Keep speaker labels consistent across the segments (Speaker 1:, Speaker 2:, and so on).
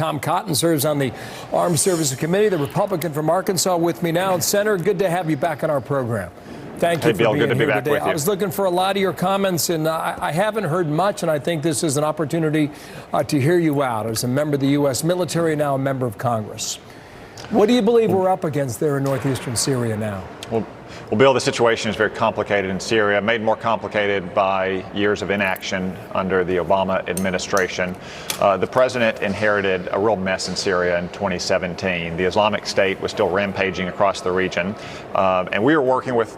Speaker 1: Tom Cotton serves on the Armed Services Committee, the Republican from Arkansas, with me now. And Senator, good to have you back on our program. Thank you for
Speaker 2: Bill,
Speaker 1: being
Speaker 2: good to be
Speaker 1: here
Speaker 2: back
Speaker 1: today.
Speaker 2: with you.
Speaker 1: I was looking for a lot of your comments, and I haven't heard much, and I think this is an opportunity to hear you out as a member of the U.S. military, now a member of Congress. What do you believe we're up against there in northeastern Syria now?
Speaker 2: Well, Bill, the situation is very complicated in Syria, made more complicated by years of inaction under the Obama administration. The president inherited a real mess in Syria in 2017. The Islamic State was still rampaging across the region, and we were working with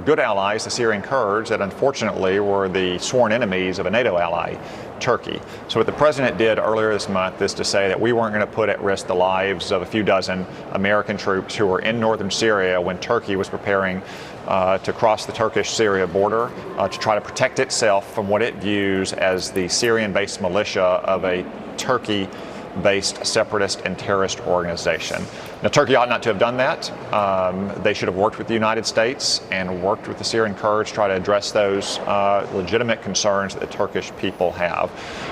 Speaker 2: good allies, the Syrian Kurds, that unfortunately were the sworn enemies of a NATO ally, Turkey. So what the president did earlier this month is to say that we weren't going to put at risk the lives of a few dozen American troops who were in northern Syria when Turkey was preparing to cross the Turkish-Syria border to try to protect itself from what it views as the Syrian-based militia of a Turkey-based separatist and terrorist organization. Now, Turkey ought not to have done that. They should have worked with the United States and worked with the Syrian Kurds to try to address those legitimate concerns that the Turkish people have.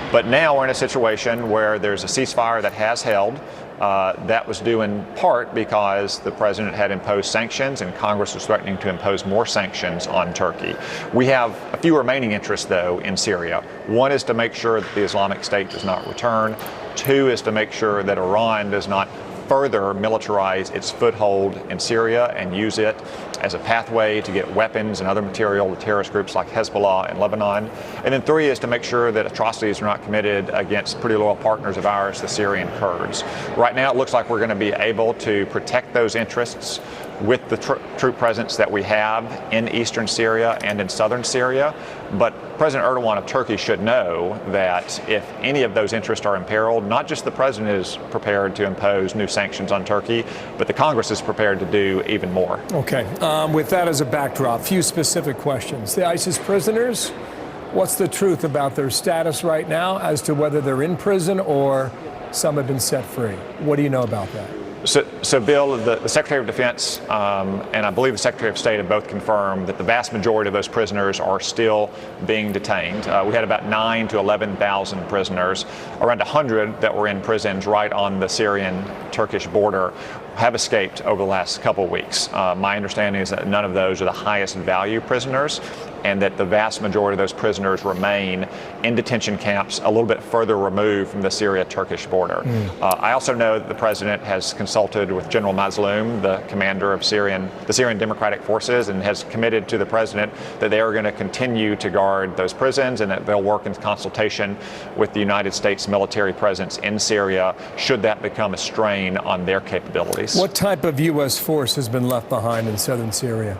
Speaker 2: But now we're in a situation where there's a ceasefire that has held. That was due in part because the president had imposed sanctions and Congress was threatening to impose more sanctions on Turkey. We have a few remaining interests, though, in Syria. One is to make sure that the Islamic State does not return. Two is to make sure that Iran does not further militarize its foothold in Syria and use it as a pathway to get weapons and other material to terrorist groups like Hezbollah in Lebanon. And then three is to make sure that atrocities are not committed against pretty loyal partners of ours, the Syrian Kurds. Right now, it looks like we're going to be able to protect those interests with the troop presence that we have in eastern Syria and in southern Syria. But President Erdogan of Turkey should know that if any of those interests are imperiled, not just the president is prepared to impose new sanctions on Turkey, but the Congress is prepared to do even more.
Speaker 1: Okay. With that as a backdrop, few specific questions. The ISIS prisoners, what's the truth about their status right now as to whether they're in prison or some have been set free? What do you know about that?
Speaker 2: So Bill, the Secretary of Defense and I believe the Secretary of State have both confirmed that the vast majority of those prisoners are still being detained. We had about 9,000 to 11,000 prisoners. Around 100 that were in prisons right on the Syrian-Turkish border have escaped over the last couple of weeks. My understanding is that none of those are the highest value prisoners, and that the vast majority of those prisoners remain in detention camps a little bit further removed from the Syria-Turkish border. I also know that the president has consulted with General Mazloum, the commander of the Syrian Democratic Forces, and has committed to the president that they are going to continue to guard those prisons and that they'll work in consultation with the United States military presence in Syria should that become a strain on their capabilities.
Speaker 1: What type of U.S. force has been left behind in southern Syria?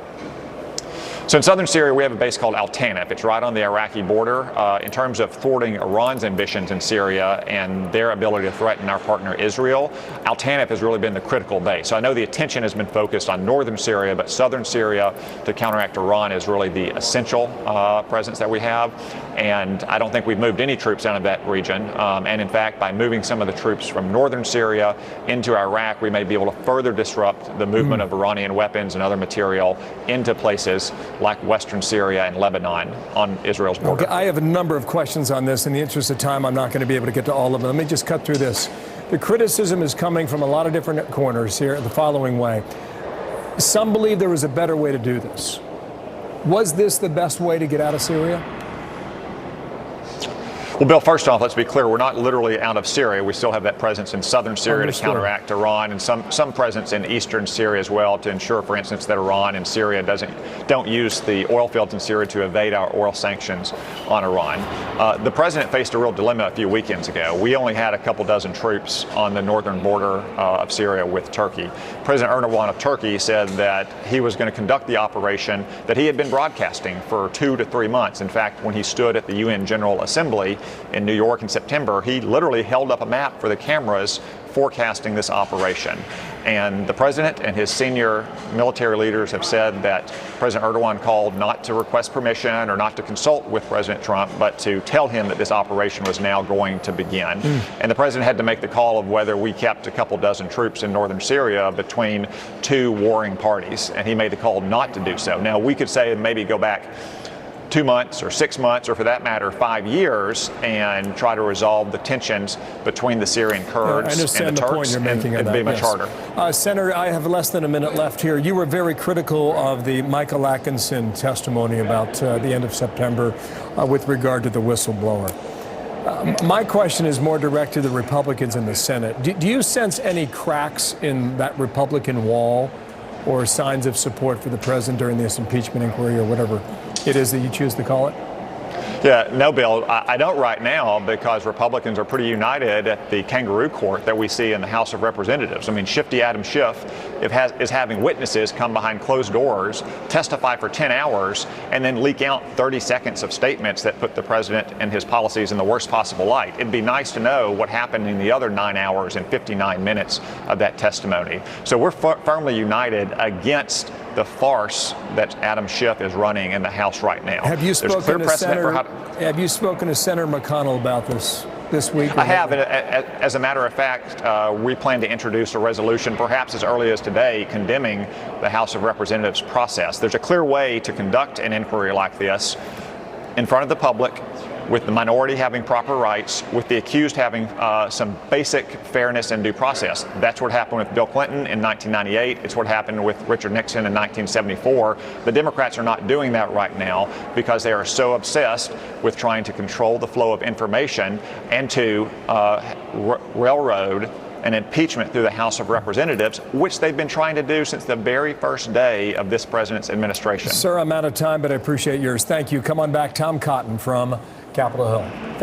Speaker 2: So in southern Syria, we have a base called Al Tanf. It's right on the Iraqi border. In terms of thwarting Iran's ambitions in Syria and their ability to threaten our partner Israel, Al Tanf has really been the critical base. So I know the attention has been focused on northern Syria, but southern Syria to counteract Iran is really the essential presence that we have. And I don't think we've moved any troops out of that region. And in fact, by moving some of the troops from northern Syria into Iraq, we may be able to further disrupt the movement of Iranian weapons and other material into places like western Syria and Lebanon on Israel's border.
Speaker 1: Okay, I have a number of questions on this. In the interest of time, I'm not going to be able to get to all of them. Let me just cut through this. The criticism is coming from a lot of different corners here the following way. Some believe there was a better way to do this. Was this the best way to get out of Syria?
Speaker 2: Well, Bill, first off, let's be clear. We're not literally out of Syria. We still have that presence in southern Syria to counteract Iran, and some presence in eastern Syria as well to ensure, for instance, that Iran and Syria don't use the oil fields in Syria to evade our oil sanctions on Iran. The president faced a real dilemma a few weekends ago. We only had a couple dozen troops on the northern border of Syria with Turkey. President Erdogan of Turkey said that he was going to conduct the operation that he had been broadcasting for 2 to 3 months. In fact, when he stood at the UN General Assembly in New York in September, he literally held up a map for the cameras forecasting this operation. And the president and his senior military leaders have said that President Erdogan called not to request permission or not to consult with President Trump, but to tell him that this operation was now going to begin. And the president had to make the call of whether we kept a couple dozen troops in northern Syria between two warring parties, and he made the call not to do so. Now, we could say maybe go back 2 months or 6 months, or for that matter, 5 years, and try to resolve the tensions between the Syrian Kurds and the Turks, it'd be much harder.
Speaker 1: Senator, I have less than a minute left here. You were very critical of the Michael Atkinson testimony about the end of September with regard to the whistleblower. My question is more direct to the Republicans in the Senate. Do you sense any cracks in that Republican wall or signs of support for the president during this impeachment inquiry or whatever it is that you choose to call it?
Speaker 2: Yeah, no, Bill, I don't right now, because Republicans are pretty united at the kangaroo court that we see in the House of Representatives. I mean, Shifty Adam Schiff is having witnesses come behind closed doors, testify for 10 hours, and then leak out 30 seconds of statements that put the president and his policies in the worst possible light. It'd be nice to know what happened in the other 9 hours and 59 minutes of that testimony. So we're firmly united against the farce that Adam Schiff is running in the House right now.
Speaker 1: Have you spoken to Senator McConnell about this week?
Speaker 2: I have. As a matter of fact, we plan to introduce a resolution, perhaps as early as today, condemning the House of Representatives process. There's a clear way to conduct an inquiry like this in front of the public, with the minority having proper rights, with the accused having some basic fairness and due process. That's what happened with Bill Clinton in 1998. It's what happened with Richard Nixon in 1974. The Democrats are not doing that right now because they are so obsessed with trying to control the flow of information and to railroad an impeachment through the House of Representatives, which they've been trying to do since the very first day of this president's administration.
Speaker 1: Sir, I'm out of time, but I appreciate yours. Thank you. Come on back. Tom Cotton from Capitol Hill.